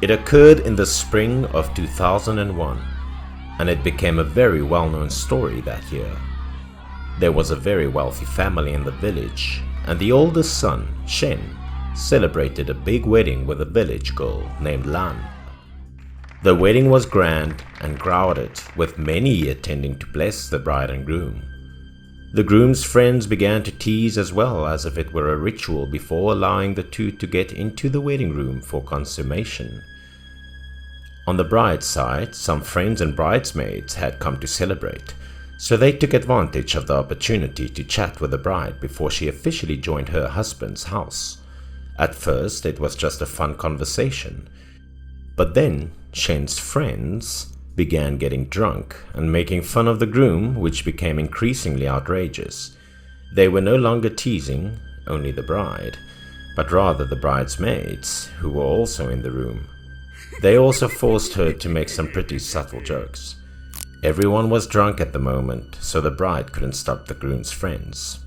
It occurred in the spring of 2001, and it became a very well-known story that year. There was a very wealthy family in the village, and the oldest son, Shen, celebrated a big wedding with a village girl named Lan. The wedding was grand and crowded, with many attending to bless the bride and groom. The groom's friends began to tease as well, as if it were a ritual before allowing the two to get into the wedding room for consummation. On the bride's side, some friends and bridesmaids had come to celebrate, so they took advantage of the opportunity to chat with the bride before she officially joined her husband's house. At first, it was just a fun conversation, but then Shen's friends began getting drunk and making fun of the groom, which became increasingly outrageous. They were no longer teasing only the bride, but rather the bridesmaids, who were also in the room. They also forced her to make some pretty subtle jokes. Everyone was drunk at the moment, so the bride couldn't stop the groom's friends.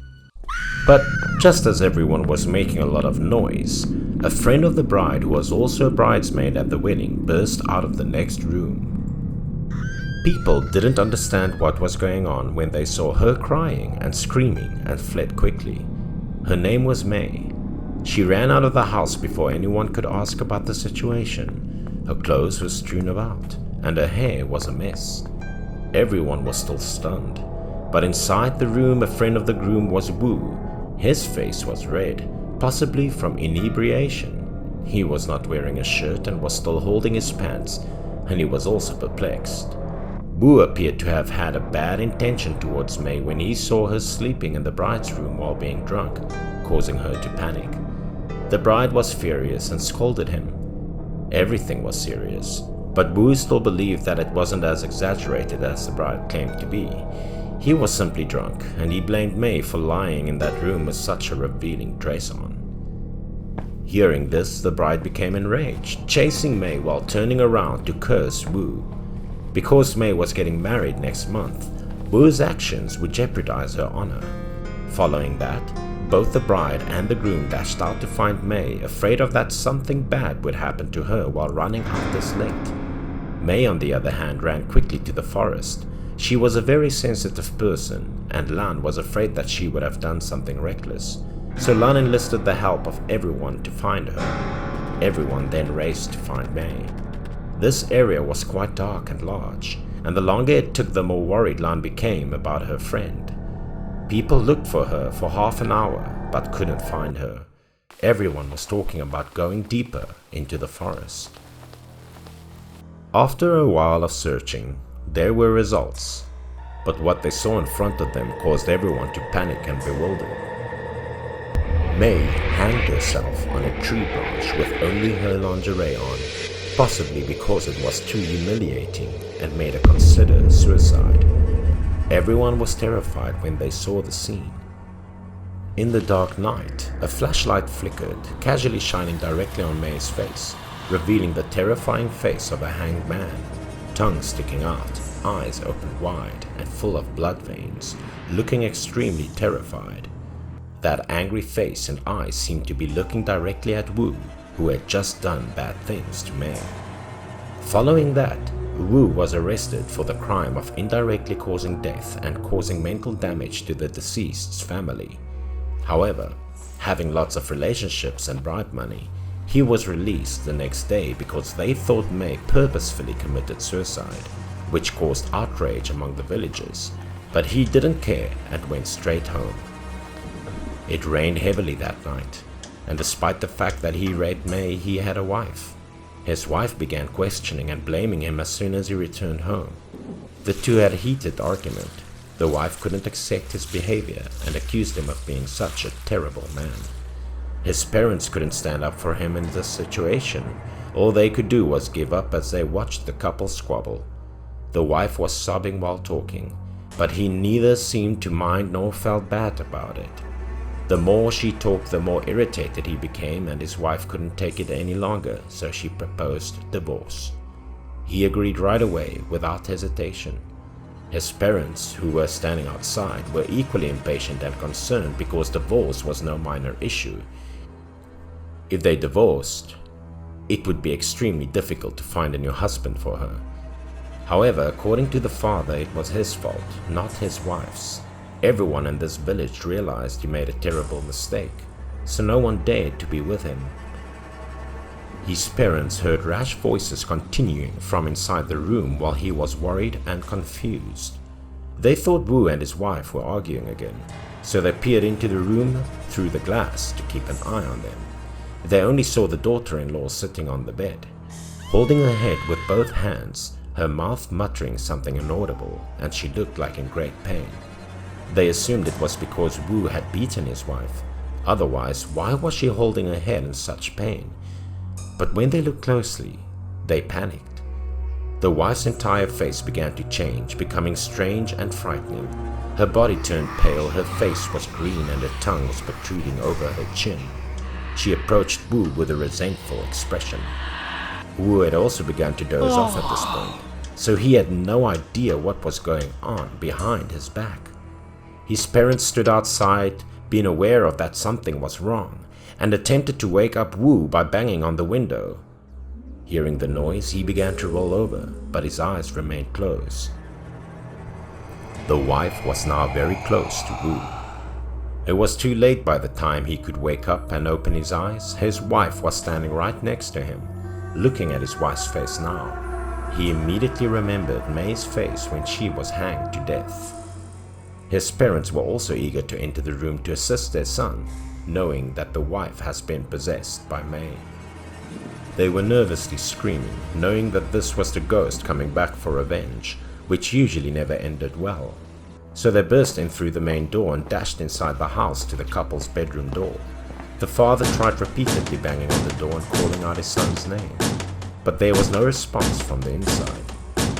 But just as everyone was making a lot of noise, a friend of the bride, who was also a bridesmaid at the wedding, burst out of the next room. People didn't understand what was going on when they saw her crying and screaming and fled quickly. Her name was May. She ran out of the house before anyone could ask about the situation. Her clothes were strewn about, and her hair was a mess. Everyone was still stunned, but inside the room a friend of the groom was Wu. His face was red, possibly from inebriation. He was not wearing a shirt and was still holding his pants, and he was also perplexed. Wu appeared to have had a bad intention towards May when he saw her sleeping in the bride's room while being drunk, causing her to panic. The bride was furious and scolded him. Everything was serious, but Wu still believed that it wasn't as exaggerated as the bride claimed to be. He was simply drunk, and he blamed May for lying in that room with such a revealing dress on. Hearing this, the bride became enraged, chasing May while turning around to curse Wu. Because May was getting married next month, Wu's actions would jeopardize her honor. Following that, both the bride and the groom dashed out to find May, afraid of that something bad would happen to her while running out this late. May, on the other hand, ran quickly to the forest. She was a very sensitive person, and Lan was afraid that she would have done something reckless, so Lan enlisted the help of everyone to find her. Everyone then raced to find May. This area was quite dark and large, and the longer it took, the more worried Lan became about her friend. People looked for her for half an hour, but couldn't find her. Everyone was talking about going deeper into the forest. After a while of searching, there were results, but what they saw in front of them caused everyone to panic and bewilder. May hanged herself on a tree branch with only her lingerie on, possibly because it was too humiliating and made her consider suicide. Everyone was terrified when they saw the scene. In the dark night, a flashlight flickered, casually shining directly on May's face, revealing the terrifying face of a hanged man, tongue sticking out, eyes opened wide and full of blood veins, looking extremely terrified. That angry face and eyes seemed to be looking directly at Wu, who had just done bad things to May. Following that, Wu was arrested for the crime of indirectly causing death and causing mental damage to the deceased's family. However, having lots of relationships and bribe money, he was released the next day because they thought May purposefully committed suicide, which caused outrage among the villagers, but he didn't care and went straight home. It rained heavily that night, and despite the fact that he raped May, he had a wife. His wife began questioning and blaming him as soon as he returned home. The two had a heated argument. The wife couldn't accept his behavior and accused him of being such a terrible man. His parents couldn't stand up for him in this situation. All they could do was give up as they watched the couple squabble. The wife was sobbing while talking, but he neither seemed to mind nor felt bad about it. The more she talked, the more irritated he became, and his wife couldn't take it any longer, so she proposed divorce. He agreed right away, without hesitation. His parents, who were standing outside, were equally impatient and concerned because divorce was no minor issue. If they divorced, it would be extremely difficult to find a new husband for her. However, according to the father, it was his fault, not his wife's. Everyone in this village realized he made a terrible mistake, so no one dared to be with him. His parents heard rash voices continuing from inside the room while he was worried and confused. They thought Wu and his wife were arguing again, so they peered into the room through the glass to keep an eye on them. They only saw the daughter-in-law sitting on the bed, holding her head with both hands, her mouth muttering something inaudible, and she looked like in great pain. They assumed it was because Wu had beaten his wife. Otherwise, why was she holding her head in such pain? But when they looked closely, they panicked. The wife's entire face began to change, becoming strange and frightening. Her body turned pale, her face was green, and her tongue was protruding over her chin. She approached Wu with a resentful expression. Wu had also begun to doze off at this point, so he had no idea what was going on behind his back. His parents stood outside, being aware of that something was wrong, and attempted to wake up Wu by banging on the window. Hearing the noise, he began to roll over, but his eyes remained closed. The wife was now very close to Wu. It was too late by the time he could wake up and open his eyes. His wife was standing right next to him, looking at his wife's face now. He immediately remembered May's face when she was hanged to death. His parents were also eager to enter the room to assist their son, knowing that the wife has been possessed by May. They were nervously screaming, knowing that this was the ghost coming back for revenge, which usually never ended well. So they burst in through the main door and dashed inside the house to the couple's bedroom door. The father tried repeatedly banging on the door and calling out his son's name, but there was no response from the inside.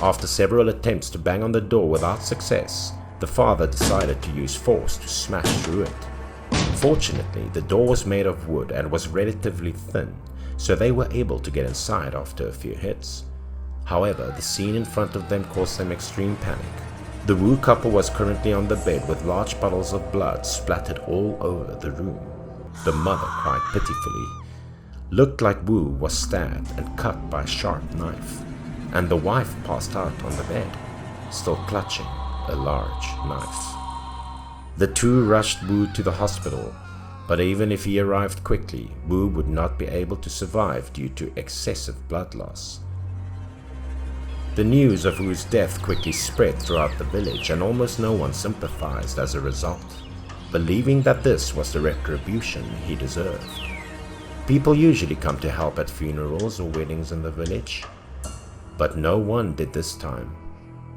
After several attempts to bang on the door without success, the father decided to use force to smash through it. Fortunately, the door was made of wood and was relatively thin, so they were able to get inside after a few hits. However, the scene in front of them caused them extreme panic. The Wu couple was currently on the bed with large puddles of blood splattered all over the room. The mother cried pitifully. Looked like Wu was stabbed and cut by a sharp knife, and the wife passed out on the bed, still clutching a large knife. The two rushed Wu to the hospital, but even if he arrived quickly, Wu would not be able to survive due to excessive blood loss. The news of Wu's death quickly spread throughout the village, and almost no one sympathized as a result, believing that this was the retribution he deserved. People usually come to help at funerals or weddings in the village, but no one did this time.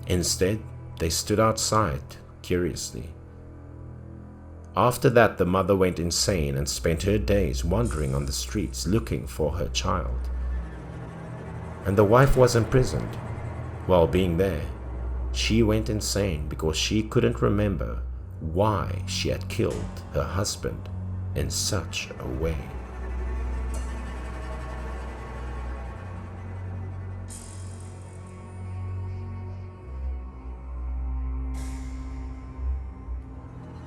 Instead, they stood outside, curiously. After that, the mother went insane and spent her days wandering on the streets looking for her child. And the wife was imprisoned. While being there, she went insane because she couldn't remember why she had killed her husband in such a way.